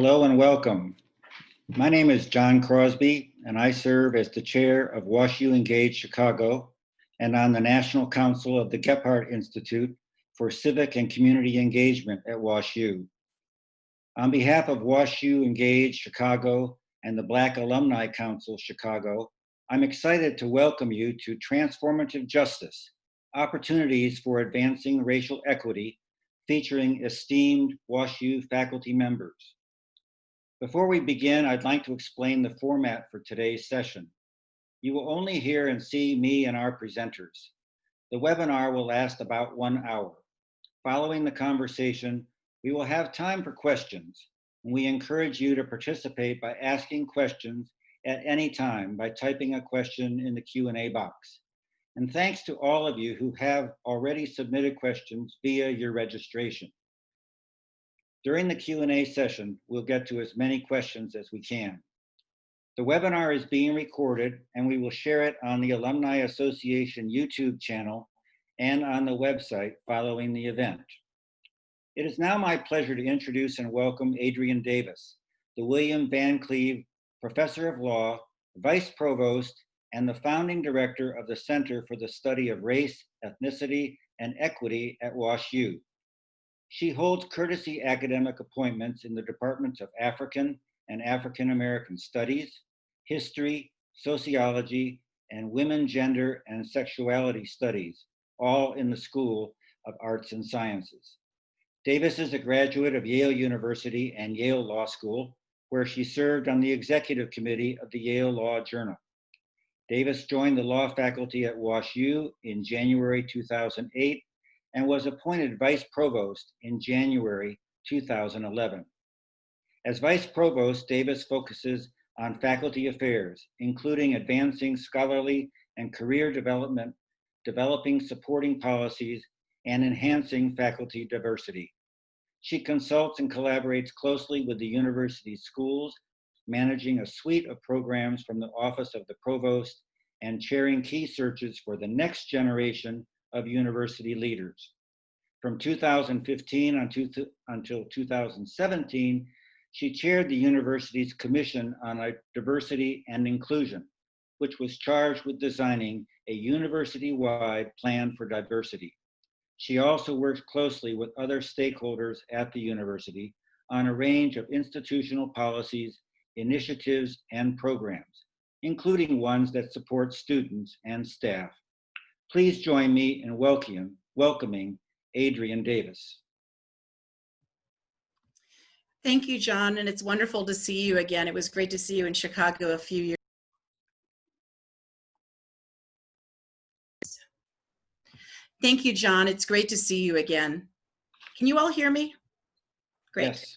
Hello and welcome. My name is John Crosby, and I serve as the chair of WashU Engage Chicago and on the National Council of the Gephardt Institute for Civic and Community Engagement at WashU. On behalf of WashU Engage Chicago and the Black Alumni Council Chicago, I'm excited to welcome you to Transformative Justice, Opportunities for Advancing Racial Equity, featuring esteemed WashU faculty members. Before we begin, I'd like to explain the format for today's session. You will only hear and see me and our presenters. The webinar will last about 1 hour. Following the conversation, we will have time for questions, and we encourage you to participate by asking questions at any time by typing a question in the Q&A box. And thanks to all of you who have already submitted questions via your registration. During the Q&A session, we'll get to as many questions as we can. The webinar is being recorded, and we will share it on the Alumni Association YouTube channel and on the website following the event. It is now my pleasure to introduce and welcome Adrian Davis, the William Van Cleve Professor of Law, Vice Provost, and the founding director of the Center for the Study of Race, Ethnicity, and Equity at WashU. She holds courtesy academic appointments in the departments of African and African American Studies, History, Sociology, and Women, Gender, and Sexuality Studies, all in the School of Arts and Sciences. Davis is a graduate of Yale University and Yale Law School, where she served on the executive committee of the Yale Law Journal. Davis joined the law faculty at WashU in January 2008 and was appointed Vice Provost in January 2011. As Vice Provost, Davis focuses on faculty affairs, including advancing scholarly and career development, developing supporting policies, and enhancing faculty diversity. She consults and collaborates closely with the university's schools, managing a suite of programs from the Office of the Provost and chairing key searches for the next generation of university leaders. From 2015 until 2017, she chaired the university's Commission on Diversity and Inclusion, which was charged with designing a university-wide plan for diversity. She also works closely with other stakeholders at the university on a range of institutional policies, initiatives, and programs, including ones that support students and staff. Please join me in welcoming Adrian Davis. Thank you, John, and it's wonderful to see you again. It was great to see you in Chicago a few years. Thank you, John. It's great to see you again. Can you all hear me? Great. Yes.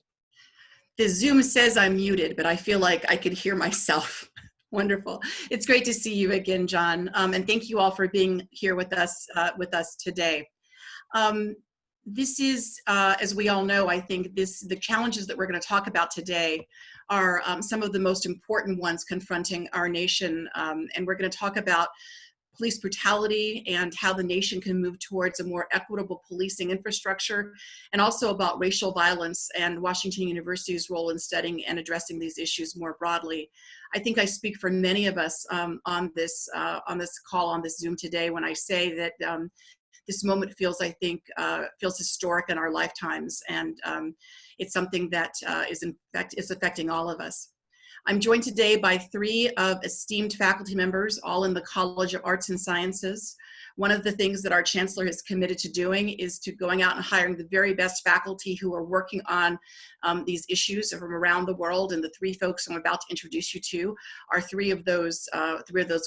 The Zoom says I'm muted, but I feel like I could hear myself. Wonderful. It's great to see you again, John. And thank you all for being here with us today. This is, as we all know, I think the challenges that we're going to talk about today are some of the most important ones confronting our nation. And we're going to talk about police brutality and how the nation can move towards a more equitable policing infrastructure, and also about racial violence and Washington University's role in studying and addressing these issues more broadly. I think I speak for many of us on this call, on this Zoom today, when I say that this moment feels historic in our lifetimes, and it's something that is affecting all of us. I'm joined today by 3 esteemed faculty members, all in the College of Arts and Sciences. One of the things that our chancellor is committed to doing is to going out and hiring the very best faculty who are working on these issues from around the world. And the 3 folks I'm about to introduce you to are 3 of those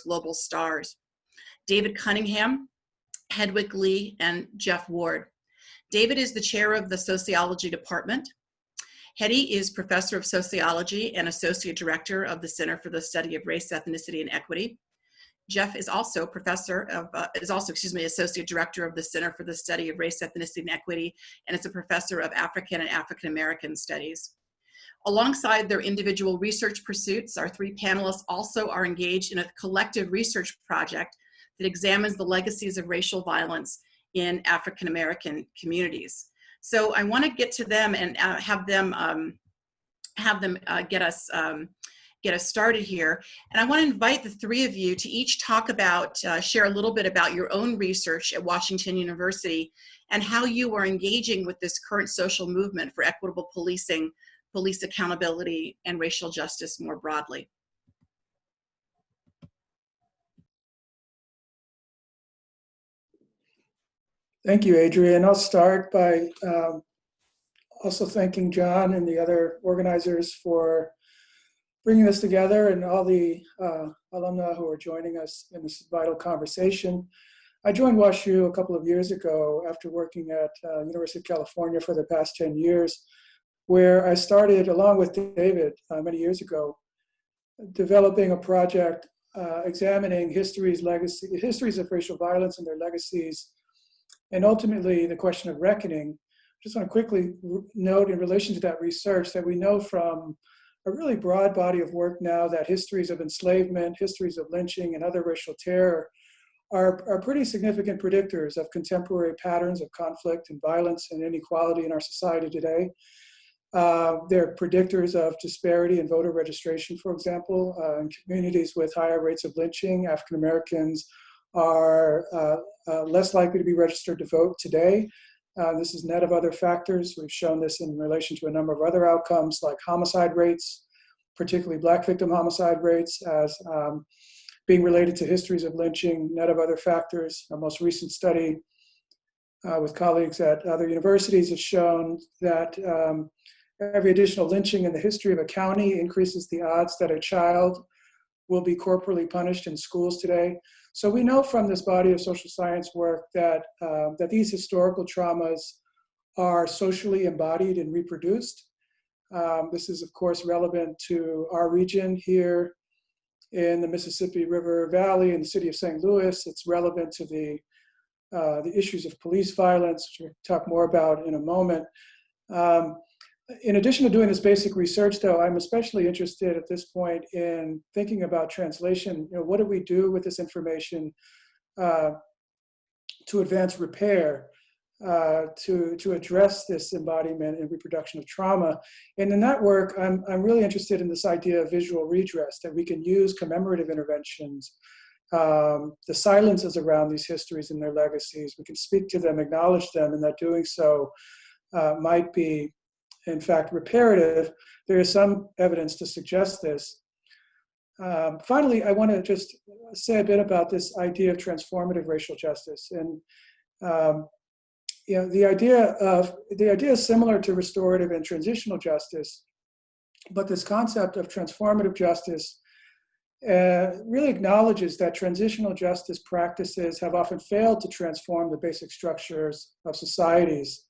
global stars: David Cunningham, Hedy Lee, and Geoff Ward. David is the chair of the sociology department. Hedy is professor of sociology and associate director of the Center for the Study of Race, Ethnicity, and Equity. Geoff is also associate director of the Center for the Study of Race, Ethnicity, and Equity, and is a professor of African and African American Studies. Alongside their individual research pursuits, our 3 panelists also are engaged in a collective research project that examines the legacies of racial violence in African American communities. So I want to get to them and have them have them get us started here. And I want to invite the three of you to each talk about, share a little bit about your own research at Washington University and how you are engaging with this current social movement for equitable policing, police accountability, and racial justice more broadly. Thank you, Adrienne. I'll start by also thanking John and the other organizers for bringing this together, and all the alumni who are joining us in this vital conversation. I joined WashU a couple of years ago after working at University of California for the past 10 years, where I started, along with David many years ago, developing a project examining histories of racial violence and their legacies, and ultimately the question of reckoning. Just want to quickly note in relation to that research that we know from a really broad body of work now that histories of enslavement, histories of lynching, and other racial terror are pretty significant predictors of contemporary patterns of conflict and violence and inequality in our society today. They're predictors of disparity in voter registration, for example. In communities with higher rates of lynching, African Americans are less likely to be registered to vote today. This is net of other factors. We've shown this in relation to a number of other outcomes like homicide rates, particularly Black victim homicide rates, as being related to histories of lynching, net of other factors. Our most recent study with colleagues at other universities has shown that every additional lynching in the history of a county increases the odds that a child will be corporally punished in schools today. So we know from this body of social science work that, that these historical traumas are socially embodied and reproduced. This is, of course, relevant to our region here in the Mississippi River Valley in the city of St. Louis. It's relevant to the issues of police violence, which we'll talk more about in a moment. In addition to doing this basic research, though, I'm especially interested at this point in thinking about translation. You know, what do we do with this information to advance repair, to address this embodiment and reproduction of trauma? And in that work, I'm really interested in this idea of visual redress, that we can use commemorative interventions, the silences around these histories and their legacies. We can speak to them, acknowledge them, and that doing so might be, in fact, reparative. There is some evidence to suggest this. Finally, I want to just say a bit about this idea of transformative racial justice. And you know, the idea is similar to restorative and transitional justice, but this concept of transformative justice really acknowledges that transitional justice practices have often failed to transform the basic structures of societies,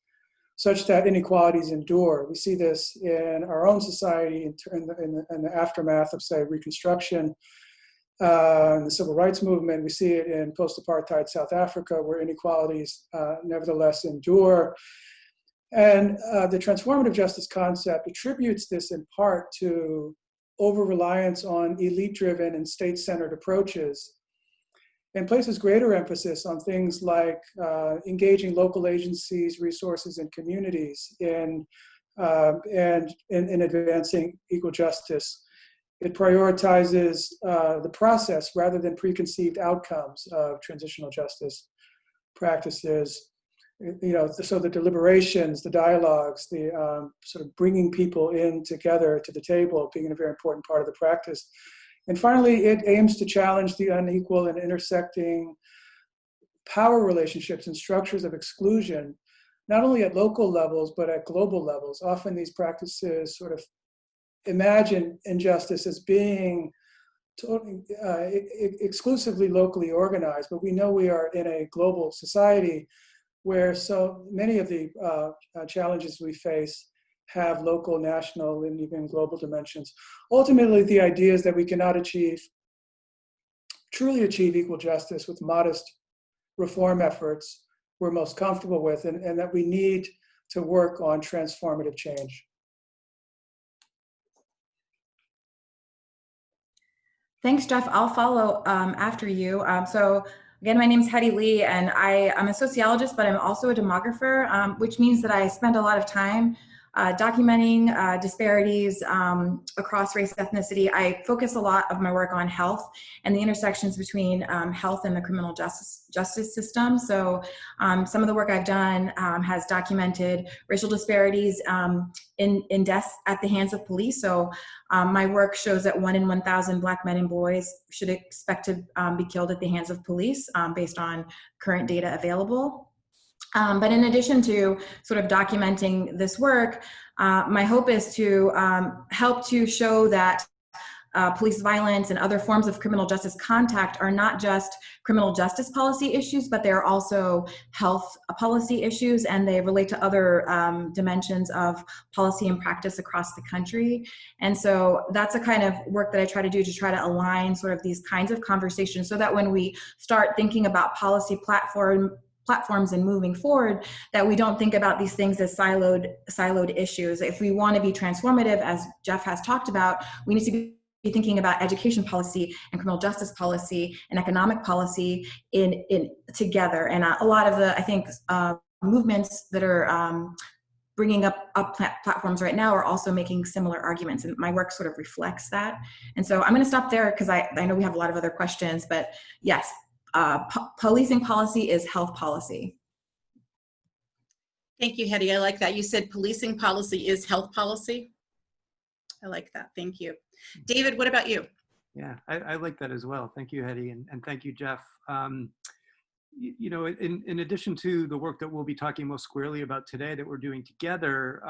such that inequalities endure. We see this in our own society in the aftermath of, say, Reconstruction, the Civil Rights Movement. We see it in post-apartheid South Africa, where inequalities nevertheless endure. And the transformative justice concept attributes this in part to over-reliance on elite-driven and state-centered approaches, and places greater emphasis on things like engaging local agencies, resources, and communities in advancing equal justice. It prioritizes the process rather than preconceived outcomes of transitional justice practices. You know, so the deliberations, the dialogues, the sort of bringing people in together to the table being a very important part of the practice. And finally, it aims to challenge the unequal and intersecting power relationships and structures of exclusion, not only at local levels, but at global levels. Often these practices sort of imagine injustice as being exclusively locally organized, but we know we are in a global society where so many of the challenges we face have local, national, and even global dimensions. Ultimately, the idea is that we cannot truly achieve equal justice with modest reform efforts we're most comfortable with, and that we need to work on transformative change. Thanks, Geoff. I'll follow after you. So again, my name is Hedy Lee, and I'm a sociologist, but I'm also a demographer, which means that I spend a lot of time documenting disparities across race, ethnicity. I focus a lot of my work on health and the intersections between health and the criminal justice system. So some of the work I've done has documented racial disparities in deaths at the hands of police. So my work shows that 1 in 1,000 Black men and boys should expect to be killed at the hands of police based on current data available. But in addition to sort of documenting this work, my hope is to help to show that police violence and other forms of criminal justice contact are not just criminal justice policy issues, but they're also health policy issues, and they relate to other dimensions of policy and practice across the country. And so that's the kind of work that I try to do, to try to align sort of these kinds of conversations, so that when we start thinking about policy platforms and moving forward, that we don't think about these things as siloed issues. If we want to be transformative, as Geoff has talked about, we need to be thinking about education policy and criminal justice policy and economic policy in together. And a lot of the, I think, movements that are bringing up platforms right now are also making similar arguments, and my work sort of reflects that. And so I'm going to stop there because I know we have a lot of other questions, but yes, policing policy is health policy. Thank you, Hedy. I like that. You said policing policy is health policy. I like that. Thank you. David, what about you? Yeah, I like that as well. Thank you, Hedy, and thank you, Geoff. You know, in addition to the work that we'll be talking most squarely about today that we're doing together,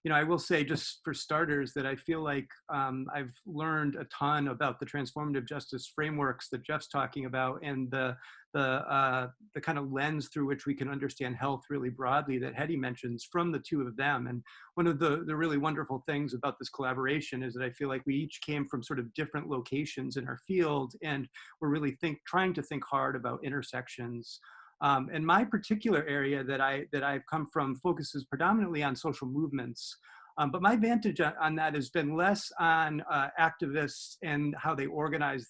you know, I will say, just for starters, that I feel like I've learned a ton about the transformative justice frameworks that Geoff's talking about, and the kind of lens through which we can understand health really broadly that Hedy mentions from the two of them. And one of the really wonderful things about this collaboration is that I feel like we each came from sort of different locations in our field, and we're really trying to think hard about intersections. And my particular area that I've come from focuses predominantly on social movements. But my vantage on that has been less on activists and how they organize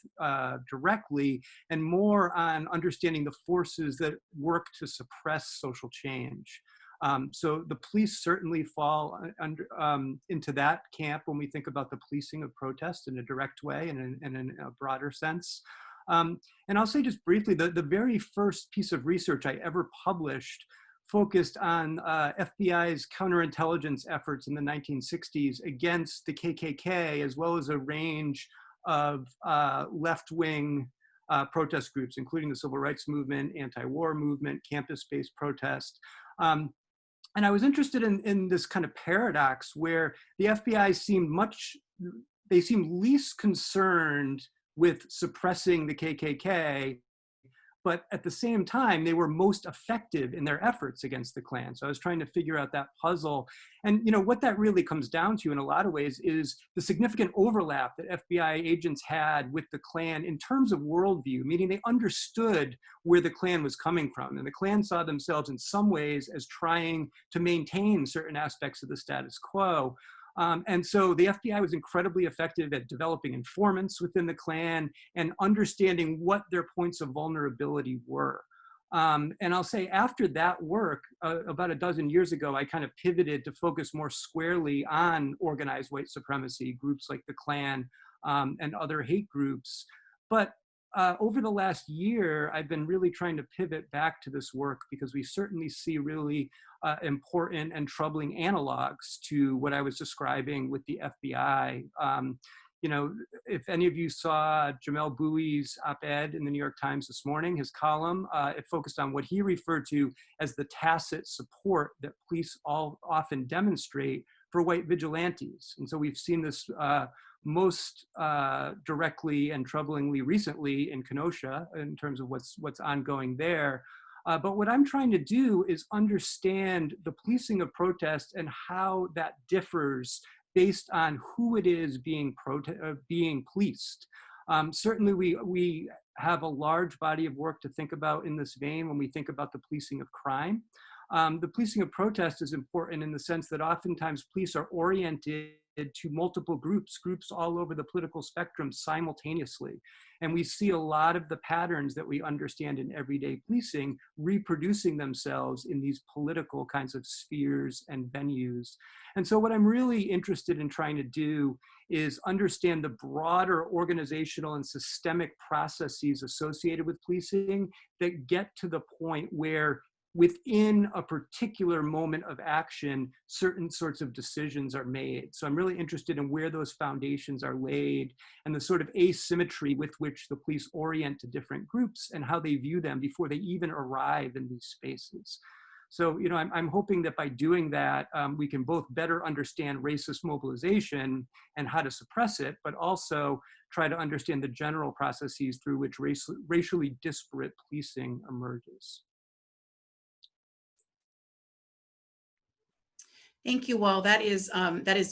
directly, and more on understanding the forces that work to suppress social change. So the police certainly fall into that camp when we think about the policing of protest in a direct way and in a broader sense. And I'll say just briefly, the very first piece of research I ever published focused on FBI's counterintelligence efforts in the 1960s against the KKK, as well as a range of left-wing protest groups, including the civil rights movement, anti-war movement, campus-based protest. And I was interested in this kind of paradox where the FBI seemed least concerned with suppressing the KKK, but at the same time, they were most effective in their efforts against the Klan. So I was trying to figure out that puzzle. And you know what that really comes down to in a lot of ways is the significant overlap that FBI agents had with the Klan in terms of worldview, meaning they understood where the Klan was coming from. And the Klan saw themselves in some ways as trying to maintain certain aspects of the status quo. And so the FBI was incredibly effective at developing informants within the Klan and understanding what their points of vulnerability were. And I'll say after that work, about a dozen years ago, I kind of pivoted to focus more squarely on organized white supremacy, groups like the Klan and other hate groups. But over the last year, I've been really trying to pivot back to this work because we certainly see really important and troubling analogs to what I was describing with the FBI. You know, if any of you saw Jamel Bouie's op-ed in the New York Times this morning, his column, it focused on what he referred to as the tacit support that police often demonstrate for white vigilantes. And so we've seen this most directly and troublingly recently in Kenosha in terms of what's ongoing there. But what I'm trying to do is understand the policing of protest and how that differs based on who it is being policed. Certainly we have a large body of work to think about in this vein when we think about the policing of crime. The policing of protest is important in the sense that oftentimes police are oriented to multiple groups all over the political spectrum simultaneously. And we see a lot of the patterns that we understand in everyday policing reproducing themselves in these political kinds of spheres and venues. And so what I'm really interested in trying to do is understand the broader organizational and systemic processes associated with policing that get to the point where within a particular moment of action, certain sorts of decisions are made. So I'm really interested in where those foundations are laid and the sort of asymmetry with which the police orient to different groups and how they view them before they even arrive in these spaces. So, you know, I'm hoping that by doing that, we can both better understand racist mobilization and how to suppress it, but also try to understand the general processes through which racially disparate policing emerges. Thank you all. That is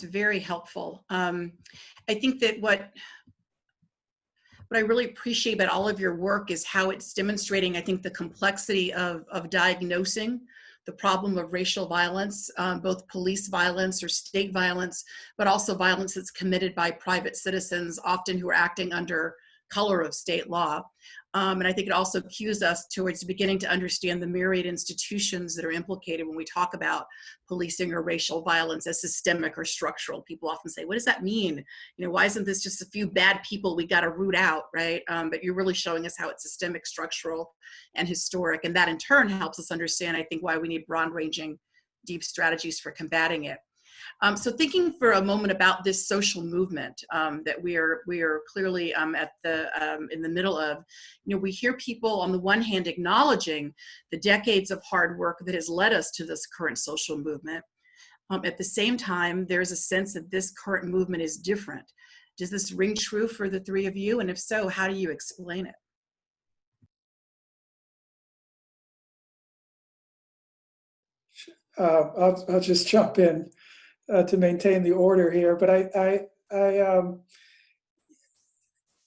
very helpful. I think that what I really appreciate about all of your work is how it's demonstrating, I think, the complexity of diagnosing the problem of racial violence, both police violence or state violence, but also violence that's committed by private citizens, often who are acting under color of state law. And I think it also cues us towards beginning to understand the myriad institutions that are implicated when we talk about policing or racial violence as systemic or structural. People often say, what does that mean? You know, why isn't this just a few bad people we got to root out, right? But you're really showing us how it's systemic, structural, and historic. And that in turn helps us understand, I think, why we need broad-ranging, deep strategies for combating it. So thinking for a moment about this social movement that we are clearly in the middle of, you know, we hear people on the one hand acknowledging the decades of hard work that has led us to this current social movement. At the same time, there's a sense that this current movement is different. Does this ring true for the three of you? And if so, how do you explain it? I'll just jump in to maintain the order here, but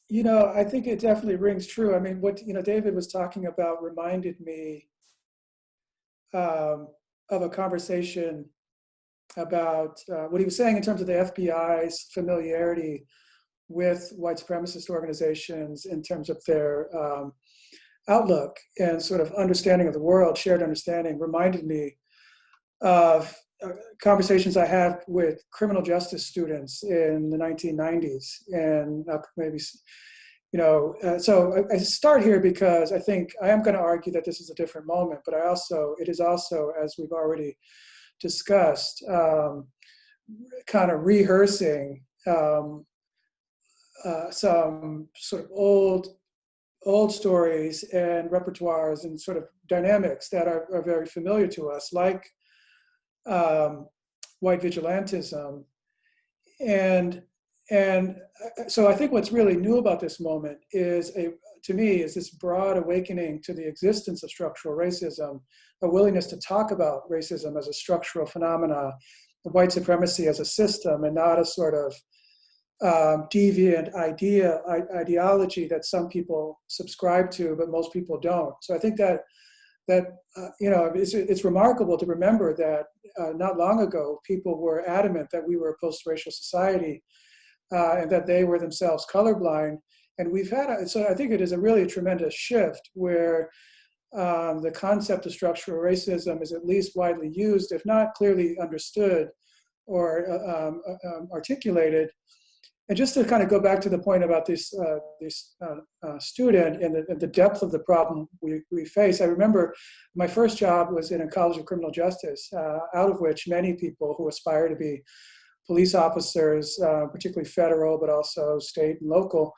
you know, I think it definitely rings true. I mean, what, you know, David was talking about reminded me of a conversation about what he was saying in terms of the FBI's familiarity with white supremacist organizations in terms of their outlook and sort of understanding of the world, shared understanding, reminded me of conversations I had with criminal justice students in the 1990s, and maybe, you know, so I start here because I think I am going to argue that this is a different moment, but it is also, as we've already discussed, kind of rehearsing some sort of old stories and repertoires and sort of dynamics that are very familiar to us, like white vigilantism. And so I think what's really new about this moment is, to me, is this broad awakening to the existence of structural racism, a willingness to talk about racism as a structural phenomena, white supremacy as a system, and not a sort of deviant ideology that some people subscribe to, but most people don't. So I think that you know, it's remarkable to remember that not long ago, people were adamant that we were a post-racial society and that they were themselves colorblind. And we've had, so I think it is really a tremendous shift where the concept of structural racism is at least widely used, if not clearly understood or articulated. And just to kind of go back to the point about this student and the depth of the problem we face, I remember my first job was in a college of criminal justice, out of which many people who aspire to be police officers, particularly federal, but also state and local,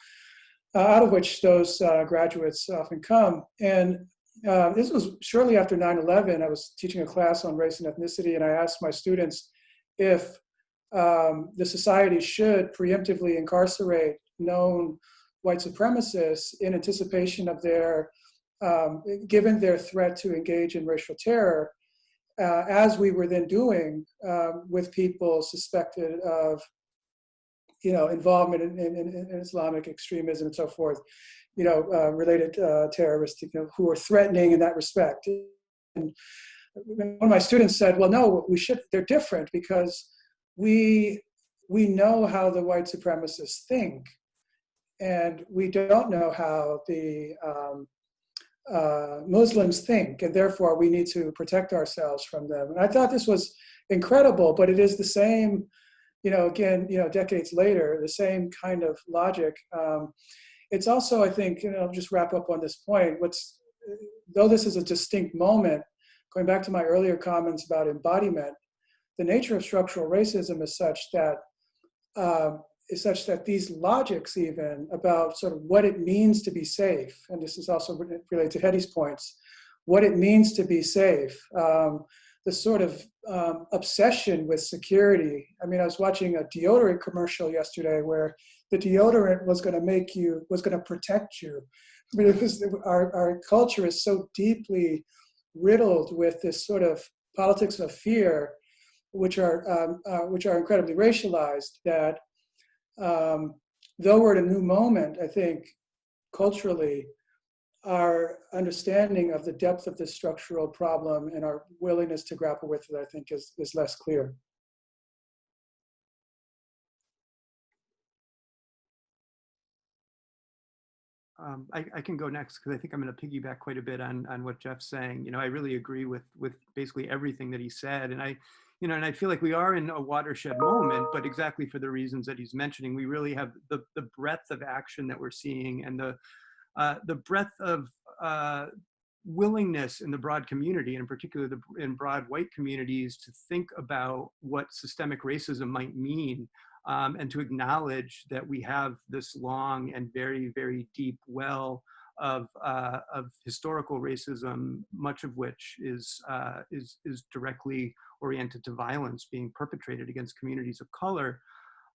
out of which those graduates often come. And this was shortly after 9/11. I was teaching a class on race and ethnicity, and I asked my students if the society should preemptively incarcerate known white supremacists in anticipation of their, given their threat to engage in racial terror, as we were then doing with people suspected of, you know, involvement in Islamic extremism and so forth, you know, related terrorists, you know, who are threatening in that respect. And one of my students said, well, no, they're different because we know how the white supremacists think, and we don't know how the Muslims think, and therefore we need to protect ourselves from them. And I thought this was incredible, but it is the same, again, decades later, the same kind of logic. It's also, I think, I'll just wrap up on this point, though this is a distinct moment, going back to my earlier comments about embodiment, the nature of structural racism is such that these logics even about sort of what it means to be safe, and this is also related to Hedy's points, what it means to be safe, the sort of obsession with security. I mean, I was watching a deodorant commercial yesterday where the deodorant was going to protect you. I mean, our culture is so deeply riddled with this sort of politics of fear, which are incredibly racialized, that though we're at a new moment, I think culturally, our understanding of the depth of this structural problem and our willingness to grapple with it, I think, is less clear. I can go next because I think I'm going to piggyback quite a bit on what Geoff's saying. I really agree with basically everything that he said, and I feel like we are in a watershed moment, but exactly for the reasons that he's mentioning, we really have the breadth of action that we're seeing, and the breadth of willingness in the broad community, and in particular in broad white communities, to think about what systemic racism might mean. And to acknowledge that we have this long and very, very deep well of historical racism, much of which is directly oriented to violence being perpetrated against communities of color.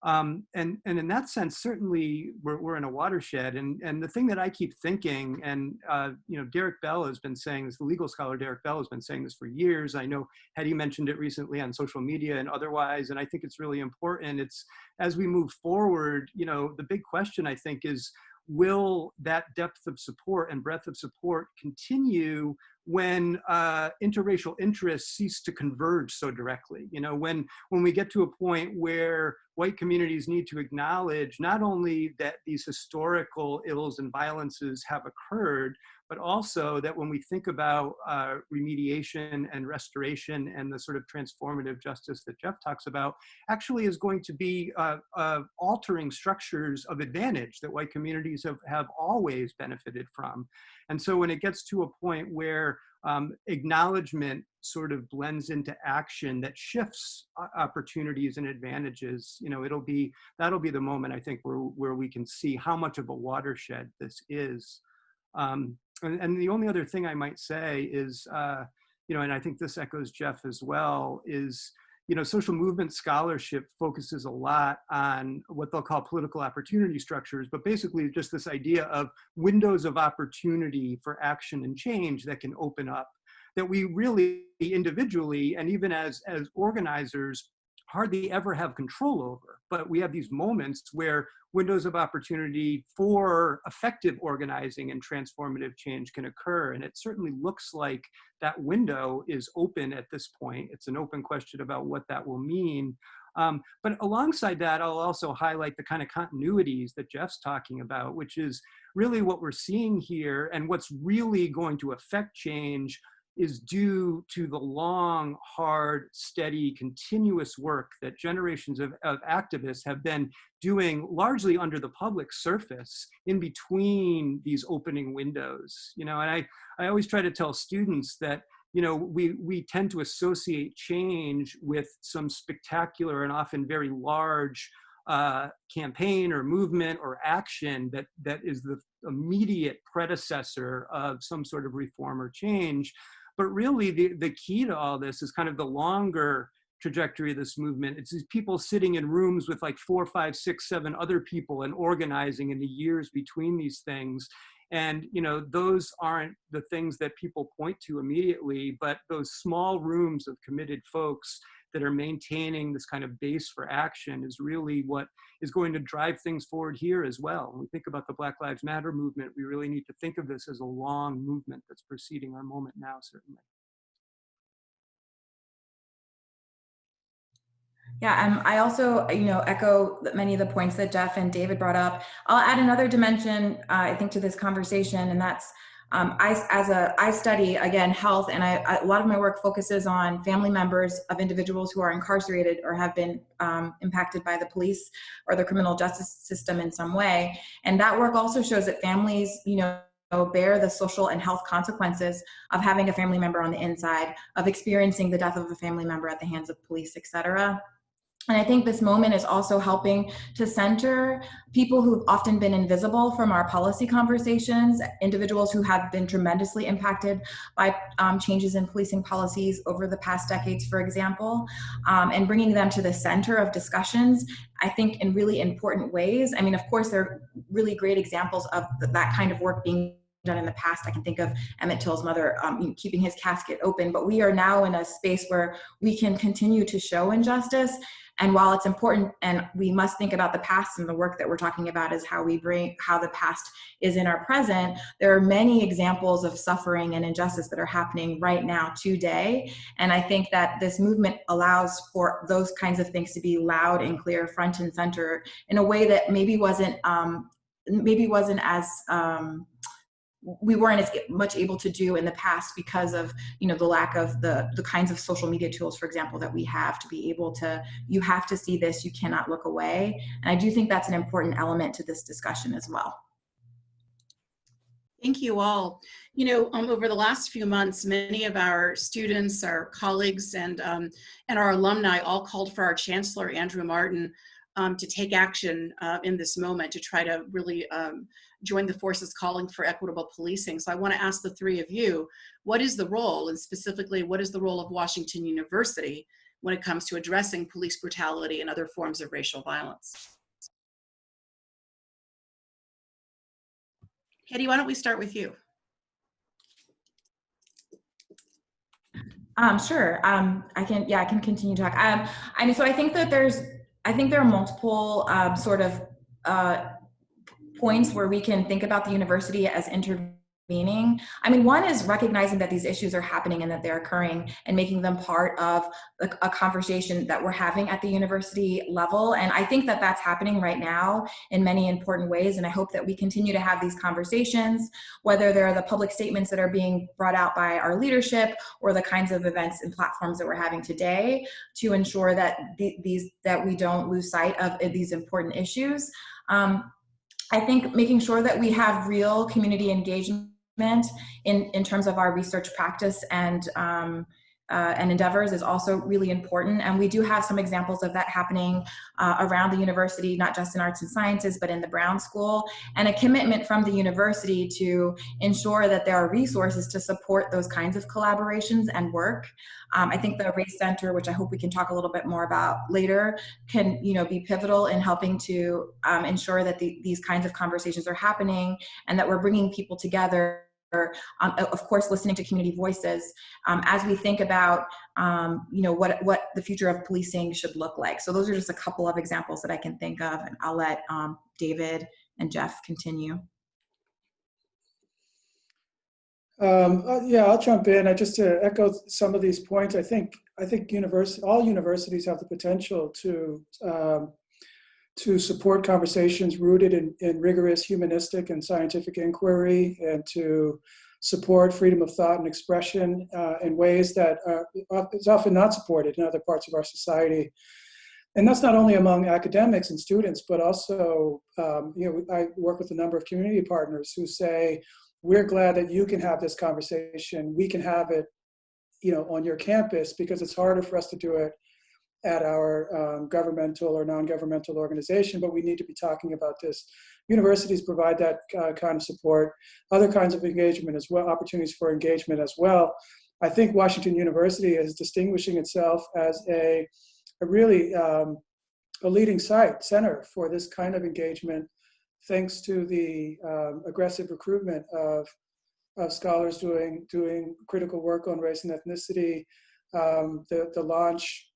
And in that sense, certainly we're in a watershed. And the thing that I keep thinking, and Derek Bell has been saying this, the legal scholar Derek Bell has been saying this for years. I know Hedy mentioned it recently on social media and otherwise, and I think it's really important. It's, as we move forward, the big question, I think, is, will that depth of support and breadth of support continue when interracial interests cease to converge so directly? When we get to a point where white communities need to acknowledge not only that these historical ills and violences have occurred, but also that when we think about remediation and restoration and the sort of transformative justice that Geoff talks about, actually is going to be altering structures of advantage that white communities have always benefited from. And so when it gets to a point where acknowledgement sort of blends into action that shifts opportunities and advantages, that'll be the moment, I think, where we can see how much of a watershed this is. And the only other thing I might say is, and I think this echoes Geoff as well, is, social movement scholarship focuses a lot on what they'll call political opportunity structures, but basically just this idea of windows of opportunity for action and change that can open up, that we really individually and even as organizers hardly ever have control over. But we have these moments where windows of opportunity for effective organizing and transformative change can occur. And it certainly looks like that window is open at this point. It's an open question about what that will mean. But alongside that, I'll also highlight the kind of continuities that Geoff's talking about, which is really what we're seeing here, and what's really going to affect change is due to the long, hard, steady, continuous work that generations of activists have been doing largely under the public surface in between these opening windows. And I always try to tell students that, we tend to associate change with some spectacular and often very large campaign or movement or action that is the immediate predecessor of some sort of reform or change. But really, the key to all this is kind of the longer trajectory of this movement. It's these people sitting in rooms with like 4, 5, 6, 7 other people and organizing in the years between these things. And, those aren't the things that people point to immediately, but those small rooms of committed folks that are maintaining this kind of base for action is really what is going to drive things forward here as well. When we think about the Black Lives Matter movement, we really need to think of this as a long movement that's preceding our moment now, certainly. Yeah, I also, echo many of the points that Geoff and David brought up. I'll add another dimension, I think, to this conversation, and that's I study, again, health, and a lot of my work focuses on family members of individuals who are incarcerated or have been impacted by the police or the criminal justice system in some way. And that work also shows that families, bear the social and health consequences of having a family member on the inside, of experiencing the death of a family member at the hands of police, et cetera. And I think this moment is also helping to center people who've often been invisible from our policy conversations, individuals who have been tremendously impacted by changes in policing policies over the past decades, for example, and bringing them to the center of discussions, I think, in really important ways. I mean, of course, there are really great examples of that kind of work being done in the past. I can think of Emmett Till's mother keeping his casket open, but we are now in a space where we can continue to show injustice. And while it's important, and we must think about the past, and the work that we're talking about is how the past is in our present, there are many examples of suffering and injustice that are happening right now today. And I think that this movement allows for those kinds of things to be loud and clear, front and center, in a way that maybe wasn't as we weren't as much able to do in the past because of the lack of the kinds of social media tools, for example, that we have to be able to, you have to see this, you cannot look away. And I do think that's an important element to this discussion as well. Thank you all. Over the last few months, many of our students, our colleagues, and our alumni all called for our Chancellor, Andrew Martin, to take action in this moment to try to really join the forces calling for equitable policing. So I want to ask the three of you, what is the role, and specifically, what is the role of Washington University when it comes to addressing police brutality and other forms of racial violence? Hedy, why don't we start with you? Sure. I can continue to talk. So I think that there are multiple sort of points where we can think about the university as intervening. I mean, one is recognizing that these issues are happening and that they're occurring, and making them part of a conversation that we're having at the university level. And I think that that's happening right now in many important ways. And I hope that we continue to have these conversations, whether they're the public statements that are being brought out by our leadership or the kinds of events and platforms that we're having today, to ensure that that we don't lose sight of these important issues. I think making sure that we have real community engagement in terms of our research practice and endeavors is also really important. And we do have some examples of that happening around the university, not just in arts and sciences, but in the Brown School, and a commitment from the university to ensure that there are resources to support those kinds of collaborations and work. I think the Race Center, which I hope we can talk a little bit more about later, can be pivotal in helping to ensure that these kinds of conversations are happening, and that we're bringing people together. Of course, listening to community voices as we think about what the future of policing should look like. So those are just a couple of examples that I can think of, and I'll let David and Geoff continue. Yeah, I'll jump in. Just to echo some of these points, I think all universities have the potential to support conversations rooted in rigorous humanistic and scientific inquiry, and to support freedom of thought and expression in ways that is often not supported in other parts of our society. And that's not only among academics and students, but also, I work with a number of community partners who say, we're glad that you can have this conversation. We can have it, on your campus, because it's harder for us to do it at our governmental or non-governmental organization, but we need to be talking about this. Universities provide that kind of support, other kinds of engagement as well, opportunities for engagement as well. I think Washington University is distinguishing itself as a really a leading center for this kind of engagement, thanks to the aggressive recruitment of scholars doing critical work on race and ethnicity, the launch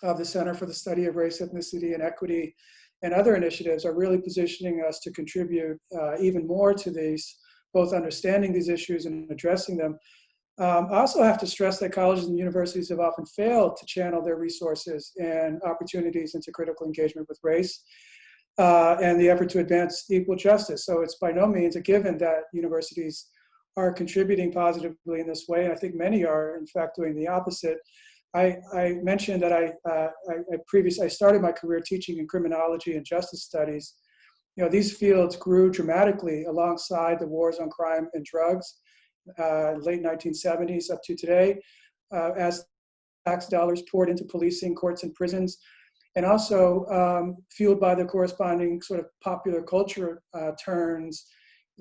of the Center for the Study of Race, Ethnicity, and Equity, and other initiatives are really positioning us to contribute even more to these, both understanding these issues and addressing them. I also have to stress that colleges and universities have often failed to channel their resources and opportunities into critical engagement with race and the effort to advance equal justice. So it's by no means a given that universities are contributing positively in this way. And I think many are, in fact, doing the opposite. I mentioned that I started my career teaching in criminology and justice studies. You know, these fields grew dramatically alongside the wars on crime and drugs, late 1970s up to today, as tax dollars poured into policing, courts, and prisons, and also fueled by the corresponding sort of popular culture turns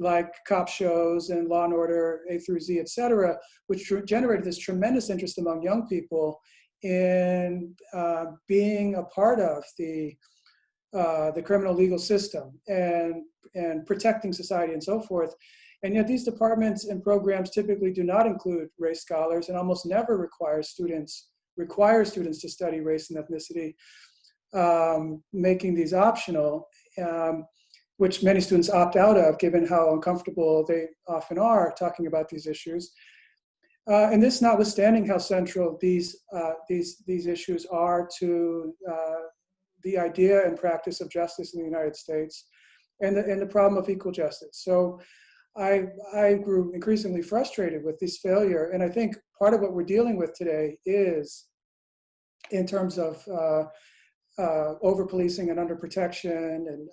like cop shows and Law and Order A through Z, et cetera, which generated this tremendous interest among young people in being a part of the criminal legal system and protecting society and so forth. And yet these departments and programs typically do not include race scholars and almost never require students to study race and ethnicity, making these optional, which many students opt out of given how uncomfortable they often are talking about these issues. And this notwithstanding how central these issues are to the idea and practice of justice in the United States and the problem of equal justice. So I grew increasingly frustrated with this failure. And I think part of what we're dealing with today is, in terms of over-policing and under-protection, and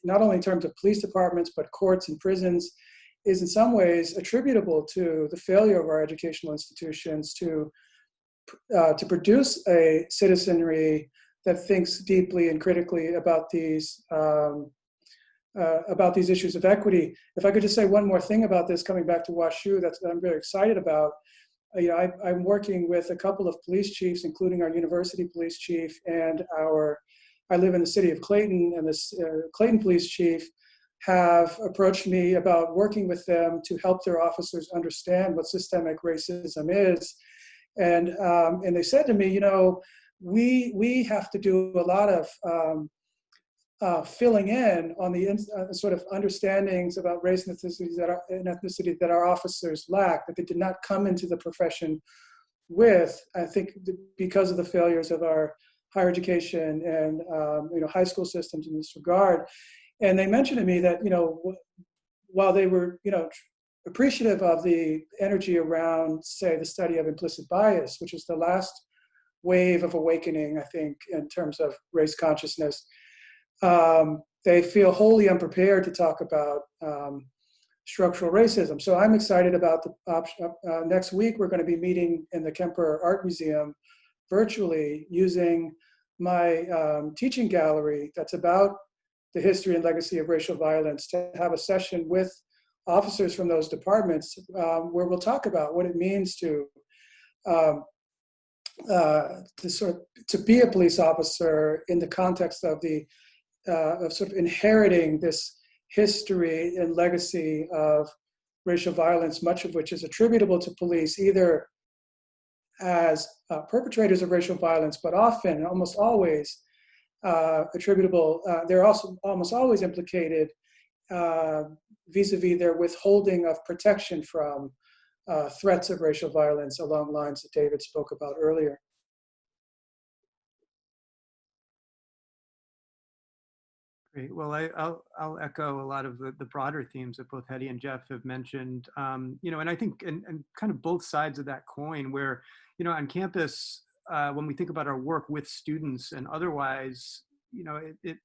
not only in terms of police departments, but courts and prisons, is in some ways attributable to the failure of our educational institutions to produce a citizenry that thinks deeply and critically about these issues of equity. If I could just say one more thing about this, coming back to WashU, that I'm very excited about. You know, I'm working with a couple of police chiefs, including our university police chief and I live in the city of Clayton, and this Clayton police chief have approached me about working with them to help their officers understand what systemic racism is. And they said to me, you know, we have to do a lot of filling in on the sort of understandings about race and ethnicity that our officers lack, that they did not come into the profession with, I think, because of the failures of our higher education and high school systems in this regard. And they mentioned to me that, you know, while they were, you know, appreciative of the energy around, say, the study of implicit bias, which is the last wave of awakening, I think, in terms of race consciousness, they feel wholly unprepared to talk about structural racism. So I'm excited about the option. Next week, we're going to be meeting in the Kemper Art Museum virtually using my teaching gallery that's about the history and legacy of racial violence to have a session with officers from those departments where we'll talk about what it means to be a police officer in the context of sort of inheriting this history and legacy of racial violence, much of which is attributable to police, either as perpetrators of racial violence, but often, almost always, attributable. They're also almost always implicated vis-a-vis their withholding of protection from threats of racial violence along lines that David spoke about earlier. Great. Well, I'll echo a lot of the broader themes that both Hedy and Geoff have mentioned. You know, and I think, and kind of both sides of that coin, where, you know, on campus, when we think about our work with students and otherwise, you know, it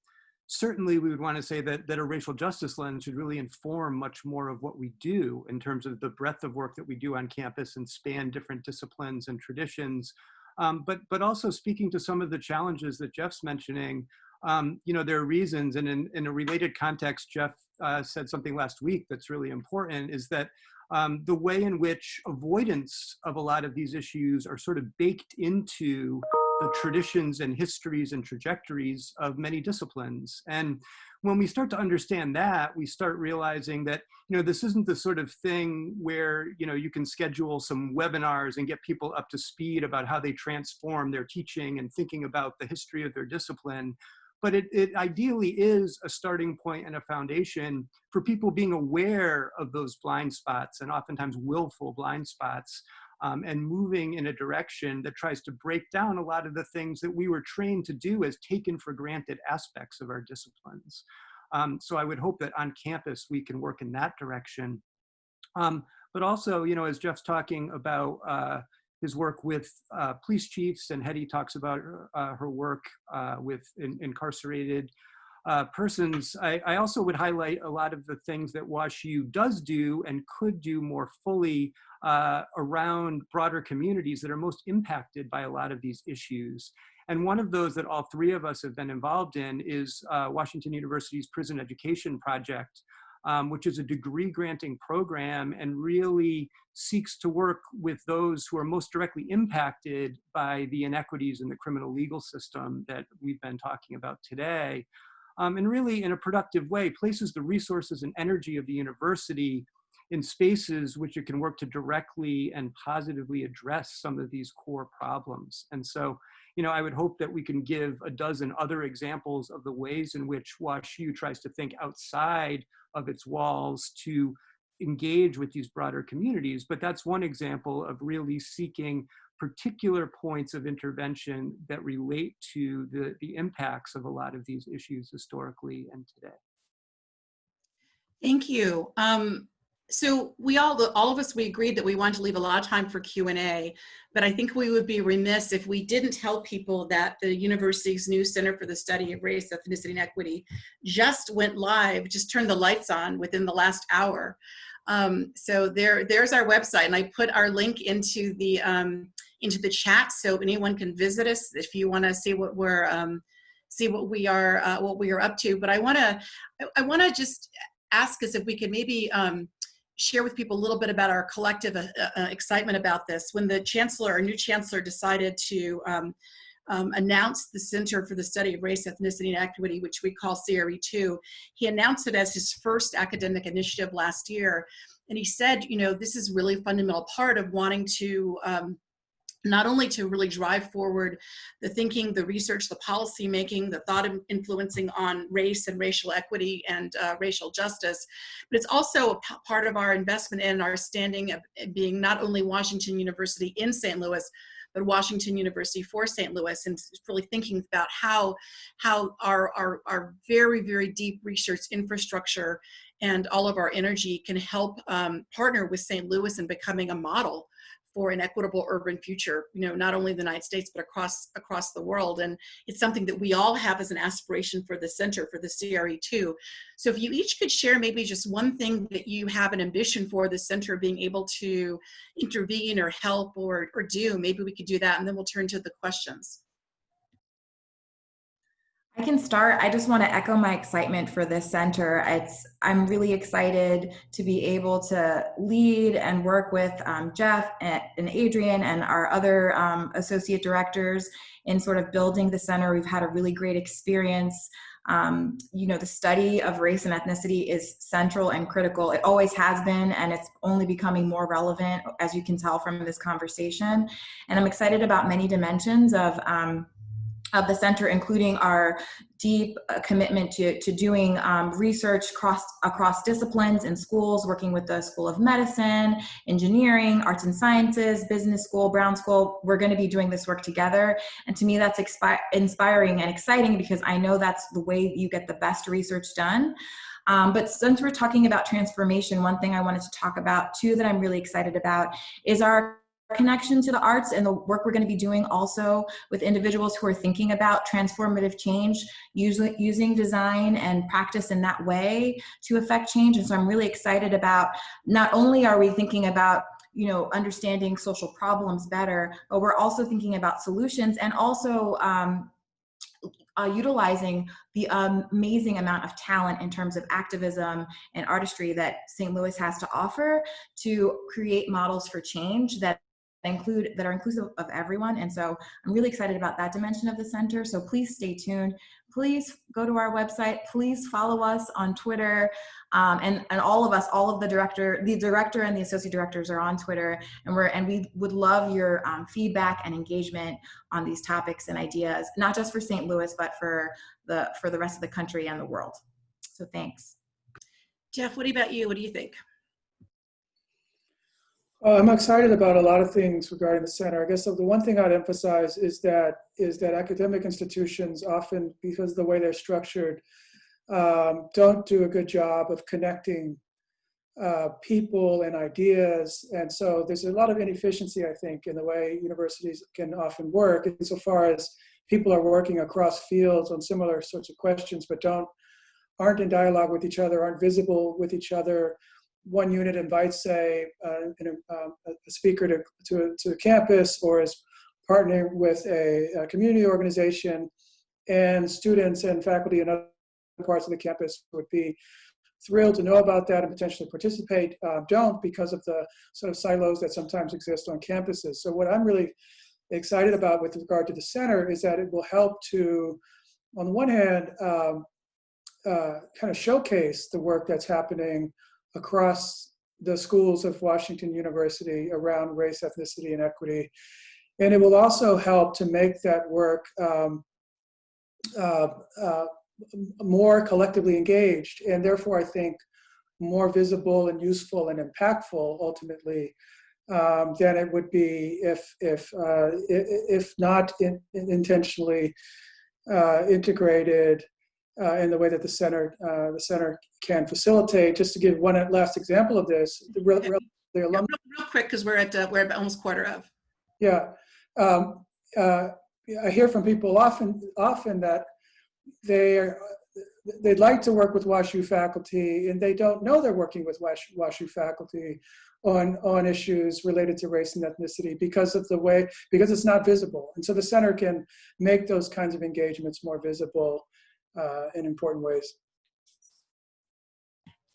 certainly we would want to say that a racial justice lens should really inform much more of what we do in terms of the breadth of work that we do on campus and span different disciplines and traditions. But also speaking to some of the challenges that Geoff's mentioning. You know, there are reasons, and in a related context, Geoff said something last week that's really important, is that the way in which avoidance of a lot of these issues are sort of baked into the traditions and histories and trajectories of many disciplines. And when we start to understand that, we start realizing that, you know, this isn't the sort of thing where, you know, you can schedule some webinars and get people up to speed about how they transform their teaching and thinking about the history of their discipline. but it ideally is a starting point and a foundation for people being aware of those blind spots, and oftentimes willful blind spots, and moving in a direction that tries to break down a lot of the things that we were trained to do as taken for granted aspects of our disciplines. So I would hope that on campus we can work in that direction. But also, you know, as Geoff's talking about his work with police chiefs, and Hedy talks about her work with incarcerated persons, I also would highlight a lot of the things that WashU does do and could do more fully around broader communities that are most impacted by a lot of these issues. And one of those that all three of us have been involved in is Washington University's Prison Education Project, which is a degree granting program and really seeks to work with those who are most directly impacted by the inequities in the criminal legal system that we've been talking about today. And really, in a productive way, places the resources and energy of the university in spaces which it can work to directly and positively address some of these core problems. And so, you know, I would hope that we can give a dozen other examples of the ways in which WashU tries to think outside of its walls to engage with these broader communities. But that's one example of really seeking particular points of intervention that relate to the impacts of a lot of these issues historically and today. Thank you. So we all of us, we agreed that we wanted to leave a lot of time for Q&A, but I think we would be remiss if we didn't tell people that the university's new Center for the Study of Race, Ethnicity, and Equity just went live, just turned the lights on within the last hour. So there's our website, and I put our link into the chat so anyone can visit us if you want to see what we're what we are up to. But I want to just ask us if we could maybe share with people a little bit about our collective excitement about this. When the chancellor, our new chancellor, decided to announce the Center for the Study of Race, Ethnicity, and Equity, which we call CRE2, he announced it as his first academic initiative last year. And he said, you know, this is really a fundamental part of wanting to not only to really drive forward the thinking, the research, the policy making, the thought influencing on race and racial equity and racial justice, but it's also a part of our investment in our standing of being not only Washington University in St. Louis, but Washington University for St. Louis, and really thinking about how our very, very deep research infrastructure and all of our energy can help partner with St. Louis in becoming a model for an equitable urban future, you know, not only in the United States, but across the world. And it's something that we all have as an aspiration for the center, for the CRE2. So if you each could share maybe just one thing that you have an ambition for the center being able to intervene or help or do, maybe we could do that, and then we'll turn to the questions. I can start. I just want to echo my excitement for this center. I'm really excited to be able to lead and work with Geoff and Adrian and our other associate directors in sort of building the center. We've had a really great experience. You know, the study of race and ethnicity is central and critical. It always has been, and it's only becoming more relevant, as you can tell from this conversation. And I'm excited about many dimensions of the center, including our deep commitment to doing research across disciplines in schools, working with the School of Medicine, Engineering, Arts and Sciences, Business School, Brown School. We're going to be doing this work together. And to me, that's inspiring and exciting, because I know that's the way you get the best research done. But since we're talking about transformation, one thing I wanted to talk about too that I'm really excited about is our connection to the arts and the work we're going to be doing also with individuals who are thinking about transformative change, using design and practice in that way to affect change. And so I'm really excited about, not only are we thinking about, you know, understanding social problems better, but we're also thinking about solutions, and also utilizing the amazing amount of talent in terms of activism and artistry that St. Louis has to offer to create models for change that are inclusive of everyone. And so I'm really excited about that dimension of the center. So please stay tuned. Please go to our website. Please follow us on Twitter. And all of us, all of the director and the associate directors are on Twitter. And we would love your feedback and engagement on these topics and ideas, not just for St. Louis, but for the rest of the country and the world. So thanks. Geoff, what about you? What do you think? I'm excited about a lot of things regarding the center. I guess the one thing I'd emphasize is that academic institutions often, because of the way they're structured, don't do a good job of connecting people and ideas. And so there's a lot of inefficiency, I think, in the way universities can often work, insofar as people are working across fields on similar sorts of questions, but aren't in dialogue with each other, aren't visible with each other. One unit invites, say, a speaker to a campus, or is partnering with a community organization, and students and faculty in other parts of the campus would be thrilled to know about that and potentially participate, don't, because of the sort of silos that sometimes exist on campuses. So what I'm really excited about with regard to the center is that it will help to, on the one hand, kind of showcase the work that's happening across the schools of Washington University around race, ethnicity, and equity. And it will also help to make that work more collectively engaged, and therefore I think more visible and useful and impactful ultimately than it would be if not intentionally integrated in the way that the center can facilitate. Just to give one last example of this, the alumni. Real quick, because we're at almost quarter of. Yeah, I hear from people often that they'd like to work with WashU faculty, and they don't know they're working with WashU faculty on issues related to race and ethnicity because it's not visible. And so the center can make those kinds of engagements more visible in important ways.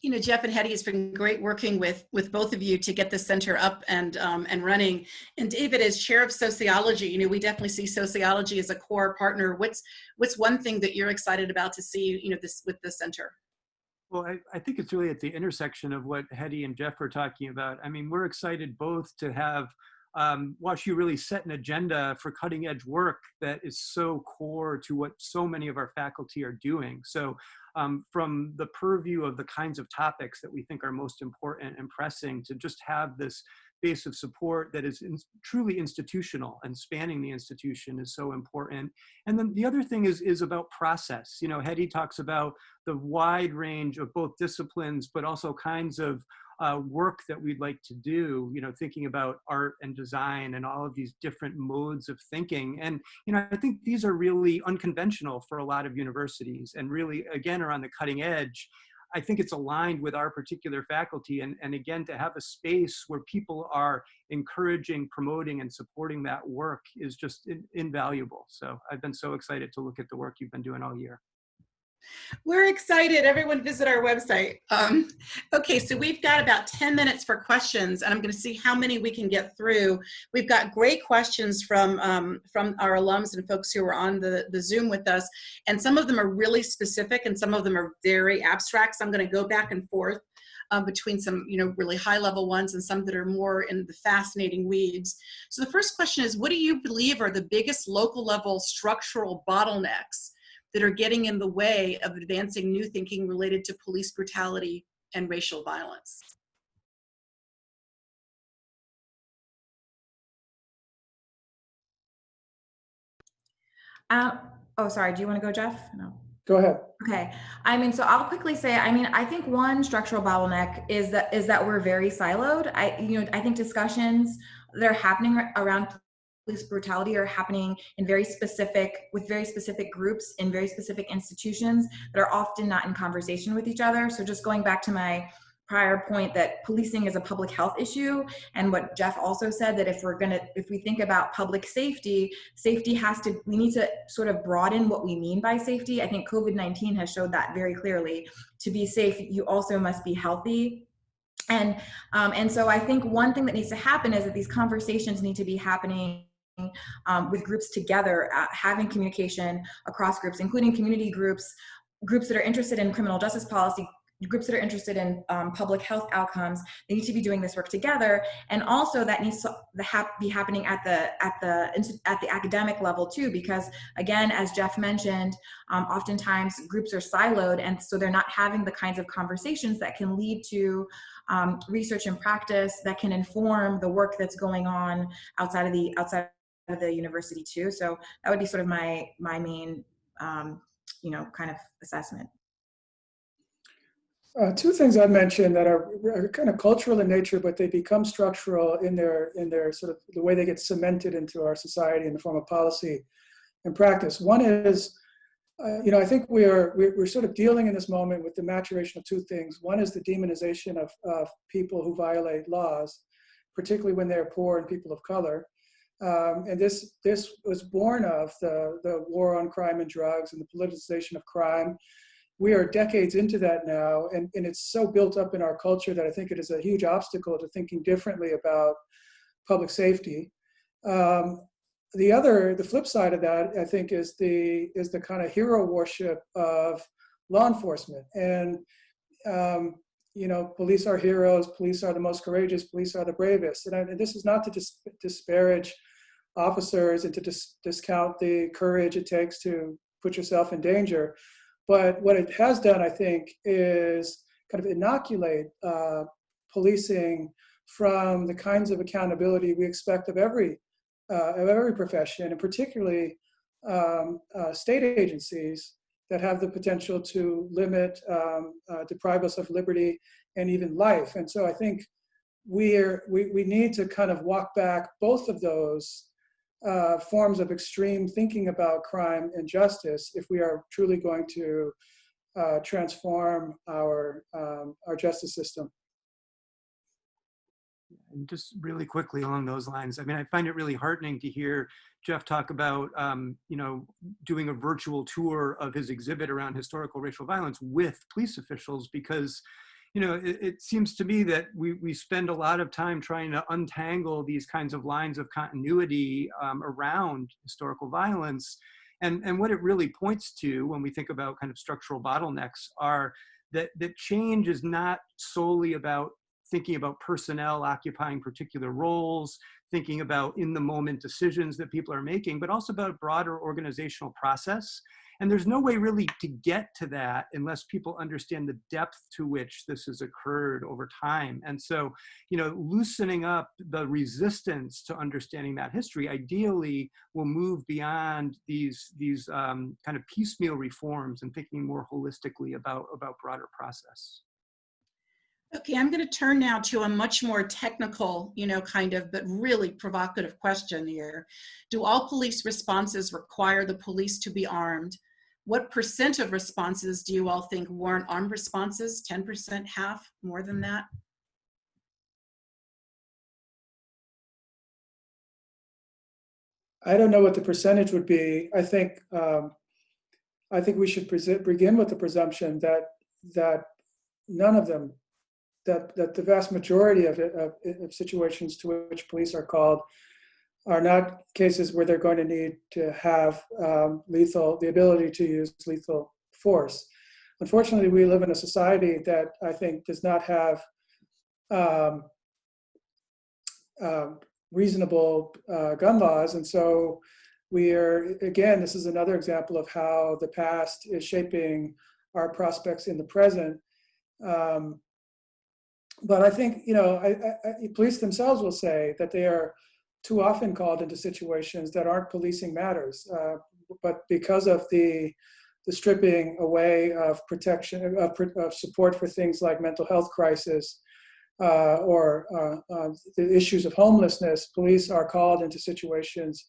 You know, Geoff and Hedy, it's been great working with both of you to get the center up and running. And David, as chair of sociology, you know, we definitely see sociology as a core partner. What's one thing that you're excited about to see, you know, this with the center? Well, I think it's really at the intersection of what Hedy and Geoff were talking about. I mean, we're excited both to have WashU really set an agenda for cutting edge work that is so core to what so many of our faculty are doing. So from the purview of the kinds of topics that we think are most important and pressing, to just have this base of support that is truly institutional and spanning the institution is so important. And then the other thing is about process. You know, Hedy talks about the wide range of both disciplines, but also kinds of work that we'd like to do, you know, thinking about art and design and all of these different modes of thinking. And, you know, I think these are really unconventional for a lot of universities and really, again, are on the cutting edge. I think it's aligned with our particular faculty. And again, to have a space where people are encouraging, promoting, and supporting that work is just invaluable. So I've been so excited to look at the work you've been doing all year. We're excited. Everyone visit our website. Okay, so we've got about 10 minutes for questions, and I'm going to see how many we can get through. We've got great questions from our alums and folks who are on the Zoom with us, and some of them are really specific and some of them are very abstract. So I'm going to go back and forth between some, you know, really high-level ones and some that are more in the fascinating weeds. So the first question is, what do you believe are the biggest local-level structural bottlenecks that are getting in the way of advancing new thinking related to police brutality and racial violence? Oh, sorry, do you want to go, Geoff? No. Go ahead. Okay. I mean, so I'll quickly say, I mean, I think one structural bottleneck is that we're very siloed. I think discussions that are happening around police brutality are happening with very specific groups in very specific institutions that are often not in conversation with each other. So just going back to my prior point that policing is a public health issue, and what Geoff also said, that if we think about public safety, we need to sort of broaden what we mean by safety. I think COVID-19 has showed that very clearly. To be safe, you also must be healthy. And so I think one thing that needs to happen is that these conversations need to be happening with groups together, having communication across groups, including community groups, groups that are interested in criminal justice policy, groups that are interested in public health outcomes. They need to be doing this work together, and also that needs to be happening at the academic level too, because again, as Geoff mentioned, oftentimes groups are siloed, and so they're not having the kinds of conversations that can lead to research and practice that can inform the work that's going on outside of the university too. So that would be sort of my main kind of assessment. Two things I'd mention that are kind of cultural in nature, but they become structural in their sort of the way they get cemented into our society in the form of policy and practice. One is, I think we're sort of dealing in this moment with the maturation of two things. One is the demonization of people who violate laws, particularly when they're poor and people of color. And this was born of the war on crime and drugs and the politicization of crime. We are decades into that now, and it's so built up in our culture that I think it is a huge obstacle to thinking differently about public safety. The flip side of that, I think, is the kind of hero worship of law enforcement. And police are heroes, police are the most courageous, police are the bravest. And this is not to disparage officers and to discount the courage it takes to put yourself in danger. But what it has done, I think, is kind of inoculate policing from the kinds of accountability we expect of every profession, and particularly state agencies that have the potential to limit, deprive us of liberty and even life. And so I think we need to kind of walk back both of those forms of extreme thinking about crime and justice if we are truly going to transform our justice system. And just really quickly along those lines, I mean, I find it really heartening to hear Geoff talk about, doing a virtual tour of his exhibit around historical racial violence with police officials, because it seems to me that we spend a lot of time trying to untangle these kinds of lines of continuity around historical violence. And what it really points to when we think about kind of structural bottlenecks are that change is not solely about thinking about personnel occupying particular roles, thinking about in the moment decisions that people are making, but also about a broader organizational process. And there's no way really to get to that unless people understand the depth to which this has occurred over time. And so, loosening up the resistance to understanding that history ideally will move beyond these kind of piecemeal reforms and thinking more holistically about broader process. Okay, I'm going to turn now to a much more technical, but really provocative question here. Do all police responses require the police to be armed? What % of responses do you all think weren't armed responses? 10%, half, more than that? I don't know what the percentage would be. I think we should begin with the presumption that none of them, that the vast majority of situations to which police are called are not cases where they're going to need to have the ability to use lethal force. Unfortunately, we live in a society that I think does not have reasonable gun laws. And so this is another example of how the past is shaping our prospects in the present. But I think, police themselves will say that they are too often called into situations that aren't policing matters. But because of the stripping away of protection, of support for things like mental health crisis or the issues of homelessness, police are called into situations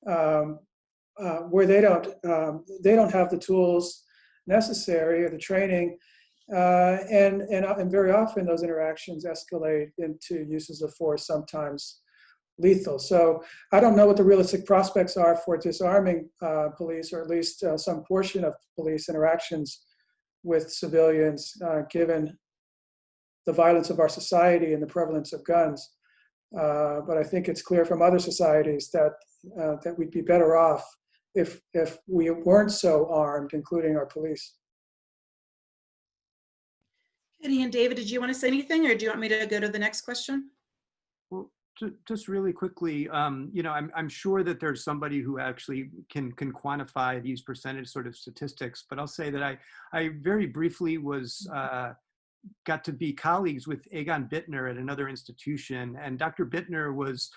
where they don't have the tools necessary or the training. And very often those interactions escalate into uses of force, sometimes lethal. So I don't know what the realistic prospects are for disarming police, or at least some portion of police interactions with civilians, given the violence of our society and the prevalence of guns. But I think it's clear from other societies that that we'd be better off if we weren't so armed, including our police. Hedy and David, did you want to say anything, or do you want me to go to the next question? Well, just really quickly, you know, I'm sure that there's somebody who actually can quantify these percentage sort of statistics, but I'll say that I very briefly was got to be colleagues with Egon Bittner at another institution, and Dr. Bittner was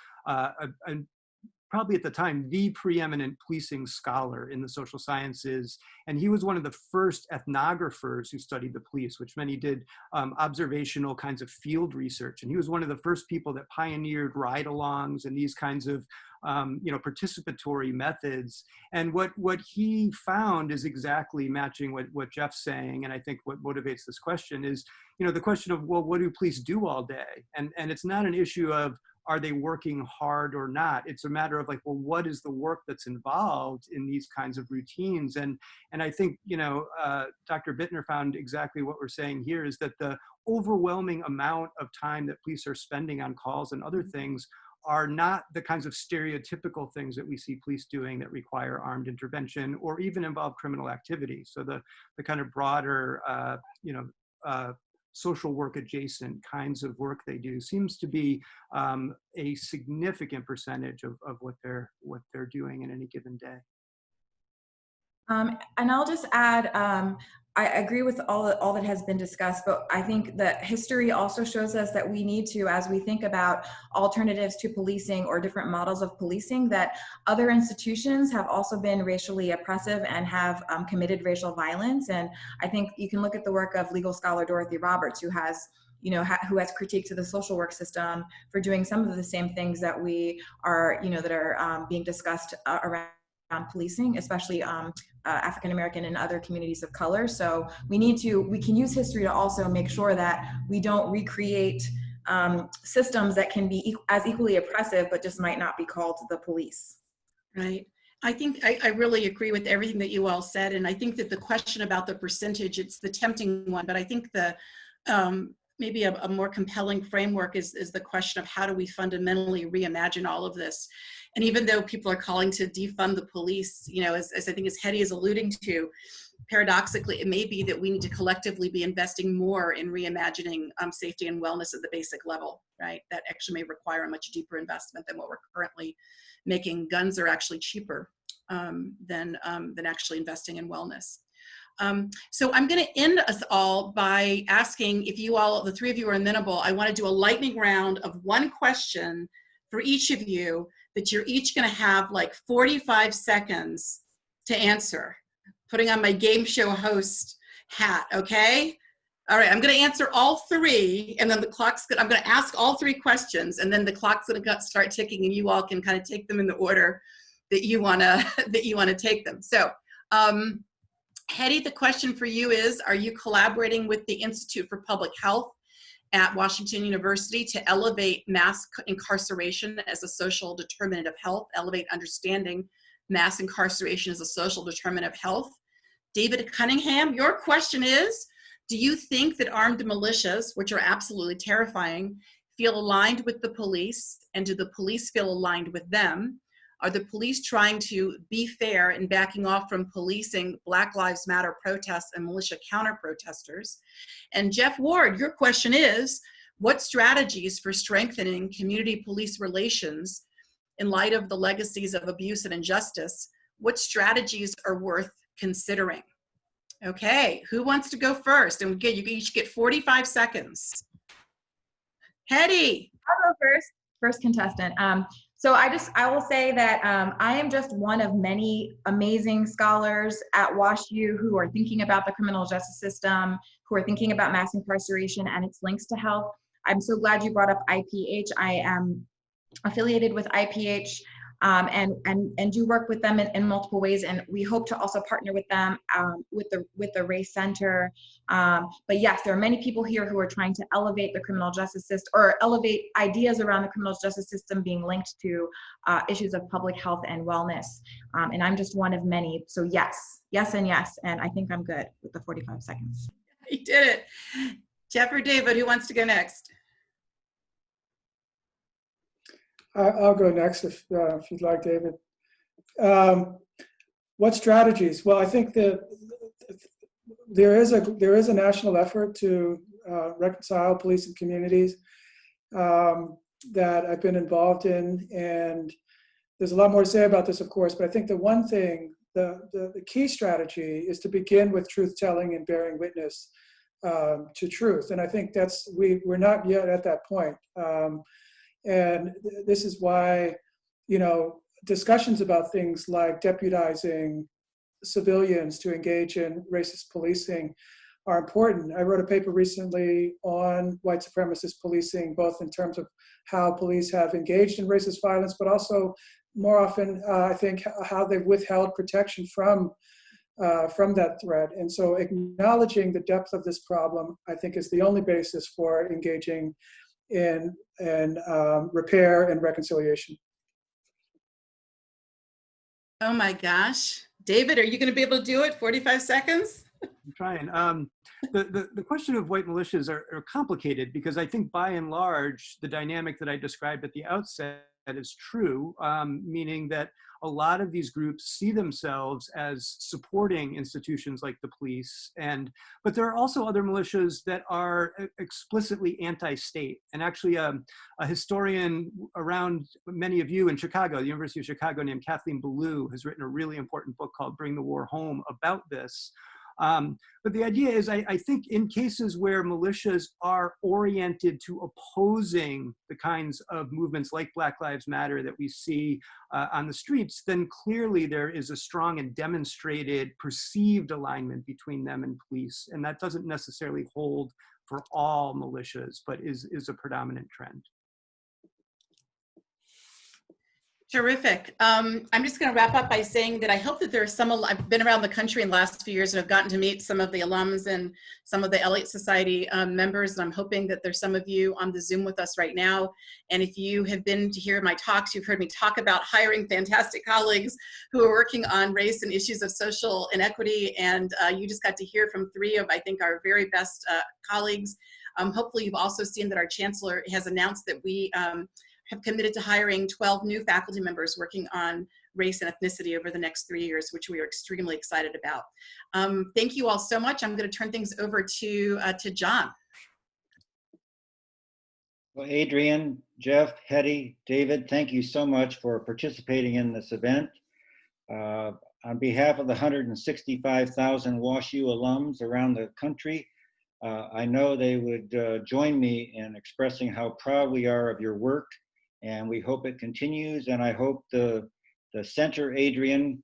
probably at the time the preeminent policing scholar in the social sciences, and he was one of the first ethnographers who studied the police, which many did observational kinds of field research, and he was one of the first people that pioneered ride-alongs and these kinds of you know, participatory methods. And what he found is exactly matching what Geoff's saying, and I think what motivates this question is, you know, the question of, well, what do police do all day? And it's not an issue of are they working hard or not? It's a matter of like, well, what is the work that's involved in these kinds of routines? And I think, you know, Dr. Bittner found exactly what we're saying here, is that the overwhelming amount of time that police are spending on calls and other things are not the kinds of stereotypical things that we see police doing that require armed intervention or even involve criminal activity. So the kind of broader, you know, social work adjacent kinds of work they do seems to be a significant percentage of what they're doing in any given day. And I'll just add, I agree with all that has been discussed, but I think that history also shows us that we need to, as we think about alternatives to policing or different models of policing, that other institutions have also been racially oppressive and have committed racial violence. And I think you can look at the work of legal scholar Dorothy Roberts, who has, you know, who has critiqued the social work system for doing some of the same things that we are, you know, that are being discussed around policing, especially African American and other communities of color. So we can use history to also make sure that we don't recreate systems that can be as equally oppressive, but just might not be called the police. Right. I think I really agree with everything that you all said. And I think that the question about the percentage, it's the tempting one, but I think the maybe a more compelling framework is the question of how do we fundamentally reimagine all of this? And even though people are calling to defund the police, you know, as I think as Hedy is alluding to, paradoxically, it may be that we need to collectively be investing more in reimagining safety and wellness at the basic level, right? That actually may require a much deeper investment than what we're currently making. Guns are actually cheaper than actually investing in wellness. So I'm going to end us all by asking if you all, the three of you are amenable. I want to do a lightning round of one question for each of you that you're each going to have like 45 seconds to answer. Putting on my game show host hat, okay? All right, I'm going to answer all three, and then the clock's I'm going to ask all three questions, and then the clock's going to start ticking, and you all can kind of take them in the order that you want to take them. So, Hedy, the question for you is, are you collaborating with the Institute for Public Health at Washington University to elevate mass incarceration as a social determinant of health, elevate understanding mass incarceration as a social determinant of health? David Cunningham, your question is, do you think that armed militias, which are absolutely terrifying, feel aligned with the police, and do the police feel aligned with them? Are the police trying to be fair in backing off from policing Black Lives Matter protests and militia counter-protesters? And Geoff Ward, your question is, what strategies for strengthening community police relations in light of the legacies of abuse and injustice, what strategies are worth considering? Okay, who wants to go first? And again, you each get 45 seconds. Hedy. I'll go first contestant. So I will say that I am just one of many amazing scholars at WashU who are thinking about the criminal justice system, who are thinking about mass incarceration and its links to health. I'm so glad you brought up IPH. I am affiliated with IPH and do work with them in multiple ways, and we hope to also partner with them with the Race Center. But yes, there are many people here who are trying to elevate the criminal justice system, or elevate ideas around the criminal justice system being linked to issues of public health and wellness. And I'm just one of many. So yes, and I think I'm good with the 45 seconds. You did it. Geoff or David, who wants to go next? I'll go next if you'd like, David. What strategies? Well, I think that there is a national effort to reconcile police and communities that I've been involved in, and there's a lot more to say about this, of course. But I think the one thing, the key strategy, is to begin with truth telling and bearing witness to truth. And I think we're not yet at that point. And this is why, discussions about things like deputizing civilians to engage in racist policing are important. I wrote a paper recently on white supremacist policing, both in terms of how police have engaged in racist violence, but also more often, I think, how they've withheld protection from that threat. And so acknowledging the depth of this problem, I think, is the only basis for engaging in repair and reconciliation. Oh my gosh. David, are you going to be able to do it? 45 seconds? I'm trying. The question of white militias are complicated because I think by and large, the dynamic that I described at the outset is true, meaning that a lot of these groups see themselves as supporting institutions like the police, but there are also other militias that are explicitly anti-state. And actually a historian around many of you in Chicago, the University of Chicago, named Kathleen Ballou, has written a really important book called Bring the War Home about this. But the idea is, I think in cases where militias are oriented to opposing the kinds of movements like Black Lives Matter that we see on the streets, then clearly there is a strong and demonstrated perceived alignment between them and police. And that doesn't necessarily hold for all militias, but is a predominant trend. Terrific. I'm just going to wrap up by saying that I hope that there are some, I've been around the country in the last few years and have gotten to meet some of the alums and some of the Elliott Society members. And I'm hoping that there's some of you on the Zoom with us right now. And if you have been to hear my talks, you've heard me talk about hiring fantastic colleagues who are working on race and issues of social inequity. And you just got to hear from 3 of, I think, our very best colleagues. Hopefully you've also seen that our chancellor has announced that we have committed to hiring 12 new faculty members working on race and ethnicity over the next 3 years, which we are extremely excited about. Thank you all so much. I'm going to turn things over to John. Well, Adrienne, Geoff, Hedy, David, thank you so much for participating in this event. On behalf of the 165,000 WashU alums around the country, I know they would join me in expressing how proud we are of your work, and we hope it continues. And I hope the center, Adrienne,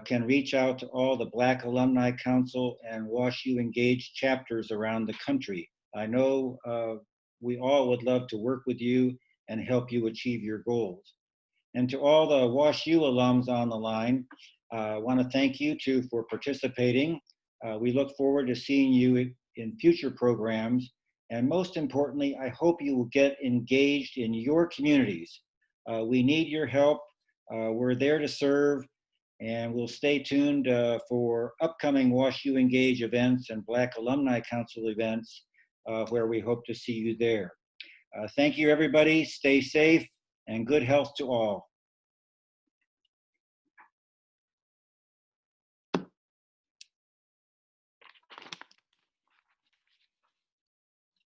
can reach out to all the Black Alumni Council and WashU Engaged chapters around the country. I know we all would love to work with you and help you achieve your goals. And to all the WashU alums on the line, I want to thank you too for participating. We look forward to seeing you in future programs. And most importantly, I hope you will get engaged in your communities. We need your help. We're there to serve, and we'll stay tuned for upcoming WashU Engage events and Black Alumni Council events where we hope to see you there. Thank you, everybody. Stay safe and good health to all.